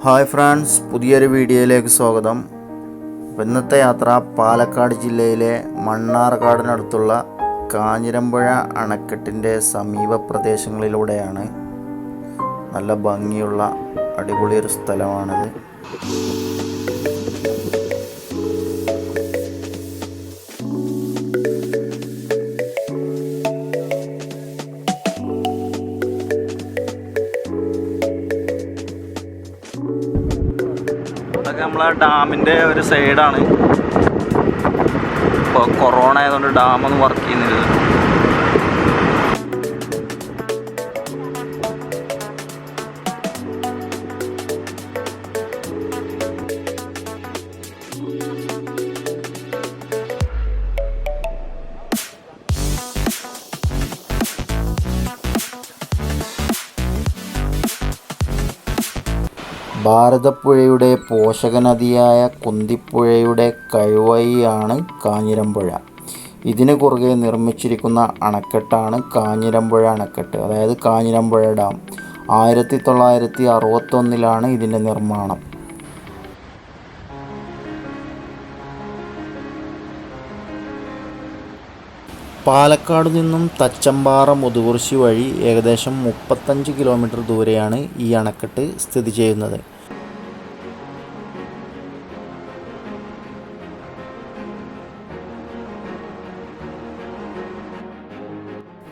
Hi friends, പുതിയൊരു വീഡിയോയിലേക്ക് സ്വാഗതം. ഇന്നത്തെ യാത്ര പാലക്കാട് ജില്ലയിലെ മണ്ണാർക്കാടിനടുത്തുള്ള കാഞ്ഞിരമ്പുഴ അണക്കെട്ടിൻ്റെ സമീപ പ്രദേശങ്ങളിലൂടെയാണ്. നല്ല ഭംഗിയുള്ള അടിപൊളിയൊരു സ്ഥലമാണിത്. ഇതൊക്കെ നമ്മളെ ഡാമിൻ്റെ ഒരു സൈഡാണ്. ഇപ്പോൾ കൊറോണ ആയതുകൊണ്ട് ഡാമൊന്നും വർക്ക് ചെയ്യുന്നില്ല. ഭാരതപ്പുഴയുടെ പോഷകനദിയായ കുന്തിപ്പുഴയുടെ കഴുവഴിയാണ് കാഞ്ഞിരമ്പുഴ. ഇതിന് കുറുകെ നിർമ്മിച്ചിരിക്കുന്ന അണക്കെട്ടാണ് കാഞ്ഞിരമ്പുഴ അണക്കെട്ട്, അതായത് കാഞ്ഞിരമ്പുഴ ഡാം. 1961 ഇതിൻ്റെ നിർമ്മാണം. പാലക്കാട് നിന്നും തച്ചമ്പാറ മുതുകുറിശി വഴി ഏകദേശം 35 കിലോമീറ്റർ ദൂരെയാണ് ഈ അണക്കെട്ട് സ്ഥിതി ചെയ്യുന്നത്.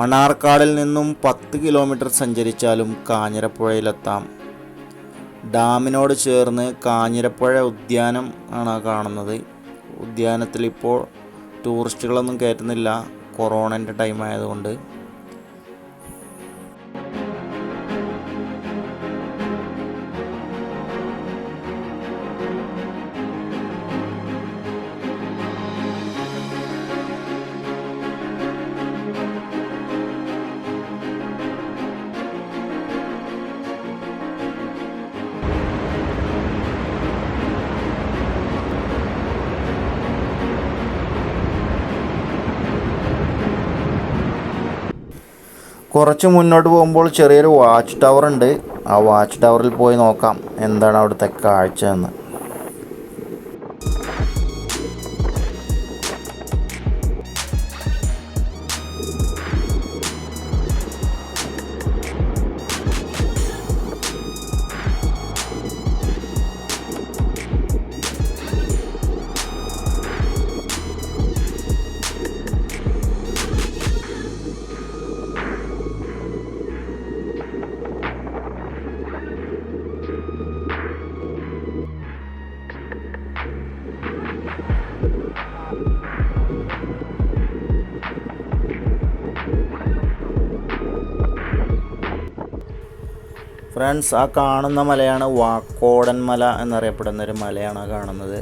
മണ്ണാർക്കാടിൽ നിന്നും 10 കിലോമീറ്റർ സഞ്ചരിച്ചാലും കാഞ്ഞിരപ്പുഴയിലെത്താം. ഡാമിനോട് ചേർന്ന് കാഞ്ഞിരപ്പുഴ ഉദ്യാനം ആണ് കാണുന്നത്. ഉദ്യാനത്തിൽ ഇപ്പോൾ ടൂറിസ്റ്റുകളൊന്നും കയറ്റുന്നില്ല, കൊറോണൻ്റെ ടൈം ആയതുകൊണ്ട്. കുറച്ച് മുന്നോട്ട് പോകുമ്പോൾ ചെറിയൊരു വാച്ച് ടവർ ഉണ്ട്. ആ വാച്ച് ടവറിൽ പോയി നോക്കാം എന്താണ് അവിടുത്തെ കാഴ്ച എന്ന്. ഫ്രണ്ട്സ്, ആ കാണുന്ന മലയാണ് വാക്കോടൻ മല എന്നറിയപ്പെടുന്നൊരു മലയാണ് കാണുന്നത്.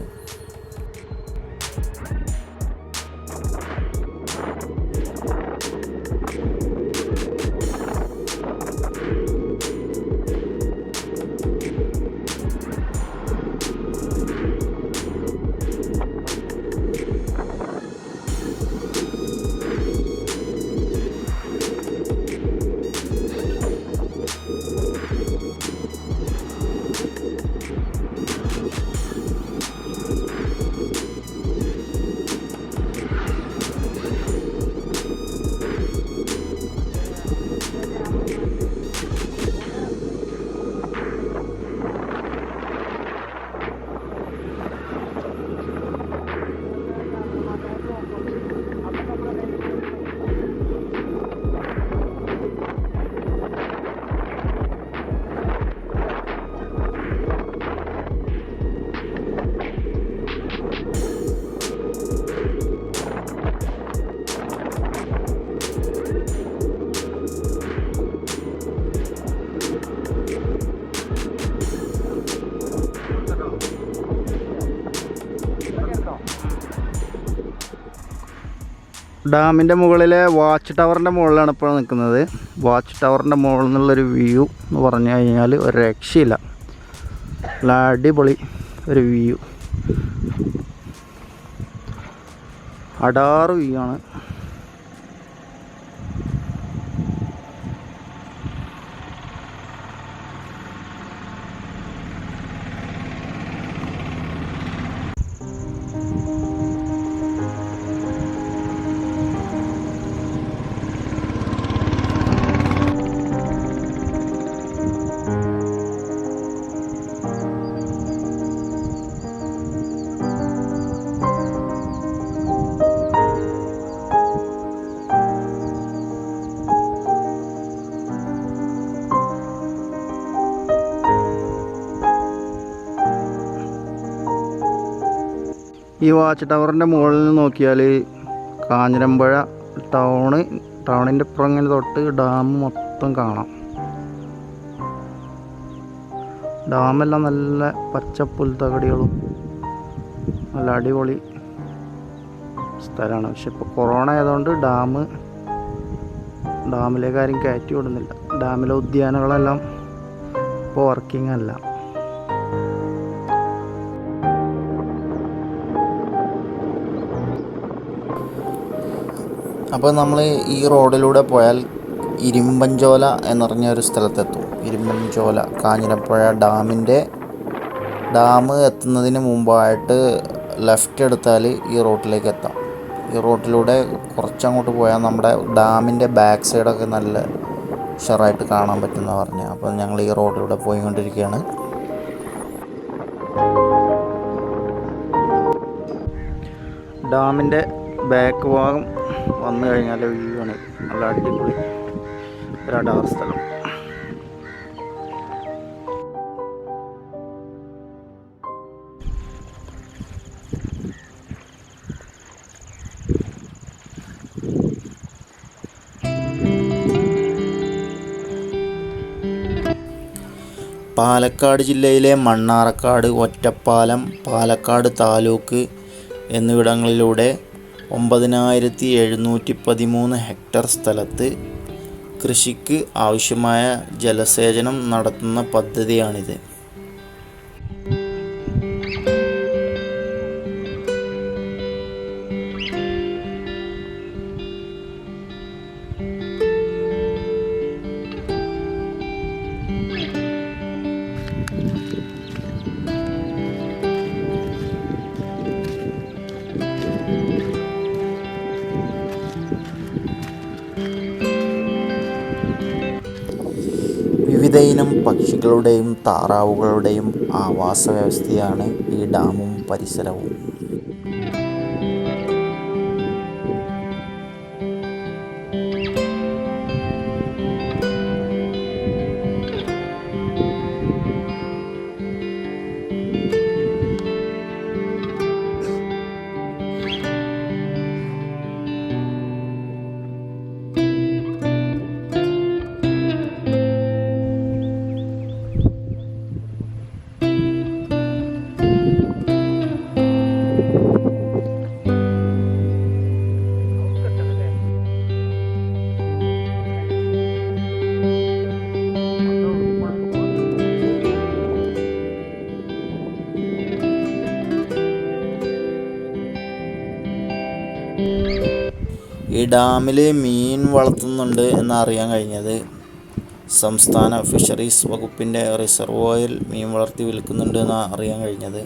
ഡാമിൻ്റെ മുകളിലെ വാച്ച് ടവറിൻ്റെ മുകളിലാണ് ഇപ്പോൾ നിൽക്കുന്നത്. വാച്ച് ടവറിൻ്റെ മുകളിൽ നിന്നുള്ളൊരു വ്യൂ എന്ന് പറഞ്ഞു കഴിഞ്ഞാൽ ഒരു രക്ഷയില്ല. നല്ല അടിപൊളി ഒരു വ്യൂ, അടാറ് വ്യൂ ആണ്. ഈ വാച്ച് ടവറിൻ്റെ മുകളിൽ നിന്ന് നോക്കിയാൽ കാഞ്ഞിരമ്പുഴ ടൗണിൻ്റെ ഇപ്പുറം ഇങ്ങനെ തൊട്ട് ഡാം മൊത്തം കാണാം. ഡാമെല്ലാം നല്ല പച്ച പുൽത്തകടികളും നല്ല അടിപൊളി സ്ഥലമാണ്. പക്ഷെ ഇപ്പോൾ കൊറോണ ആയതുകൊണ്ട് ഡാമിലേക്ക് ആരും കയറ്റി വിടുന്നില്ല. ഡാമിലെ ഉദ്യാനങ്ങളെല്ലാം ഇപ്പോൾ വർക്കിംഗ് അല്ല. അപ്പോൾ നമ്മൾ ഈ റോഡിലൂടെ പോയാൽ ഇരുമ്പൻചോല എന്നറിഞ്ഞ ഒരു സ്ഥലത്തെത്തും. ഇരുമ്പൻചോല കാഞ്ഞിരപ്പുഴ ഡാം എത്തുന്നതിന് മുമ്പായിട്ട് ലെഫ്റ്റ് എടുത്താൽ ഈ റോട്ടിലേക്ക് എത്താം. ഈ റോട്ടിലൂടെ കുറച്ചങ്ങോട്ട് പോയാൽ നമ്മുടെ ഡാമിൻ്റെ ബാക്ക് സൈഡൊക്കെ നല്ല ഉഷാറായിട്ട് കാണാൻ പറ്റുമെന്ന് പറഞ്ഞു. അപ്പോൾ ഞങ്ങൾ ഈ റോഡിലൂടെ പോയിക്കൊണ്ടിരിക്കുകയാണ്. ഡാമിൻ്റെ ബാക്ക് ഭാഗം വന്നു കഴിഞ്ഞാൽ വ്യൂ ആണ്. നല്ല അടിപൊളി ഒരടാർ സ്ഥലം. പാലക്കാട് ജില്ലയിലെ മണ്ണാർക്കാട്, ഒറ്റപ്പാലം, പാലക്കാട് താലൂക്ക് എന്നിവിടങ്ങളിലൂടെ 9713 ഹെക്ടർ സ്ഥലത്ത് കൃഷിക്ക് ആവശ്യമായ ജലസേചനം നടത്തുന്ന പദ്ധതിയാണിത്. വിവിധ ഇനം പക്ഷികളുടെയും താറാവുകളുടെയും ആവാസ വ്യവസ്ഥയാണ് ഈ ഡാമും പരിസരവും. ഈ ഡാമിൽ മീൻ വളർത്തുന്നുണ്ട് എന്നറിയാൻ കഴിഞ്ഞത് സംസ്ഥാന ഫിഷറീസ് വകുപ്പിൻ്റെ റിസർവോയിൽ മീൻ വളർത്തി വിൽക്കുന്നുണ്ട് എന്ന് അറിയാൻ കഴിഞ്ഞത്.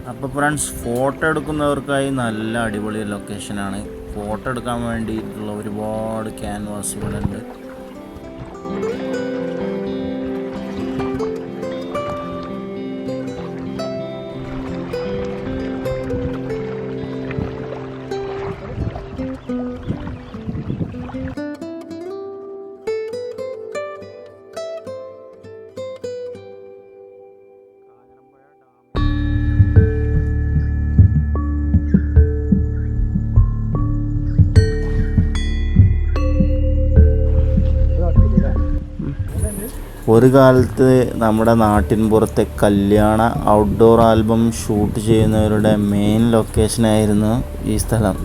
അപ്പോൾ ഫ്രണ്ട്സ്, ഫോട്ടോ എടുക്കുന്നവർക്കായി നല്ല അടിപൊളി ലൊക്കേഷനാണ്. ഫോട്ടോ എടുക്കാൻ വേണ്ടിയിട്ടുള്ള ഒരുപാട് ക്യാൻവാസുകളുണ്ട്. ഒരു കാലത്ത് നമ്മുടെ നാട്ടിൻപുറത്തെ കല്യാണ ഔട്ട്ഡോർ ആൽബം ഷൂട്ട് ചെയ്യുന്നവരുടെ മെയിൻ ലൊക്കേഷനായിരുന്നു ഈ സ്ഥലം.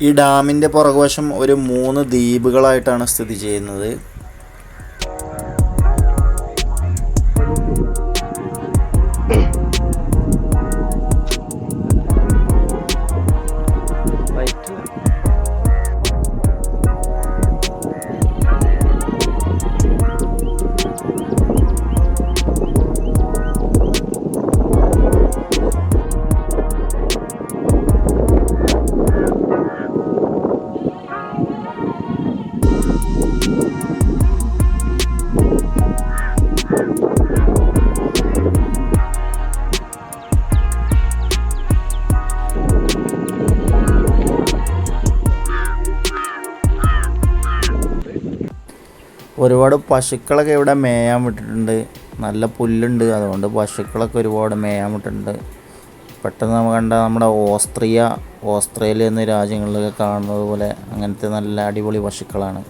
ഈ ഡാമിൻ്റെ പുറകുവശം ഒരു 3 ദ്വീപുകളായിട്ടാണ് സ്ഥിതി ചെയ്യുന്നത്. ഒരുപാട് പശുക്കളൊക്കെ ഇവിടെ മേയാൻ വിട്ടിട്ടുണ്ട്. നല്ല പുല്ലുണ്ട്, അതുകൊണ്ട് പശുക്കളൊക്കെ ഒരുപാട് മേയാൻ വിട്ടിട്ടുണ്ട്. പെട്ടെന്ന് നമ്മൾ കണ്ട നമ്മുടെ ഓസ്ട്രേലിയ എന്നീ രാജ്യങ്ങളിലൊക്കെ കാണുന്നത് പോലെ അങ്ങനത്തെ നല്ല അടിപൊളി പശുക്കളാണ്.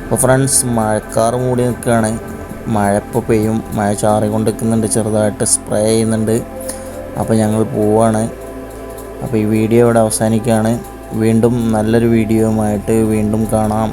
അപ്പോൾ ഫ്രണ്ട്സ്, മഴക്കാറ് മൂടി നിൽക്കുകയാണ്. മഴ ഇപ്പോൾ പെയ്യും. മഴ ചാറിക്കൊണ്ട് നിൽക്കുന്നുണ്ട്, ചെറുതായിട്ട് സ്പ്രേ ചെയ്യുന്നുണ്ട്. അപ്പോൾ ഞങ്ങൾ പോവാണ്. അപ്പോൾ ഈ വീഡിയോ ഇവിടെ അവസാനിക്കുകയാണ്. വീണ്ടും നല്ലൊരു വീഡിയോയുമായിട്ട് വീണ്ടും കാണാം.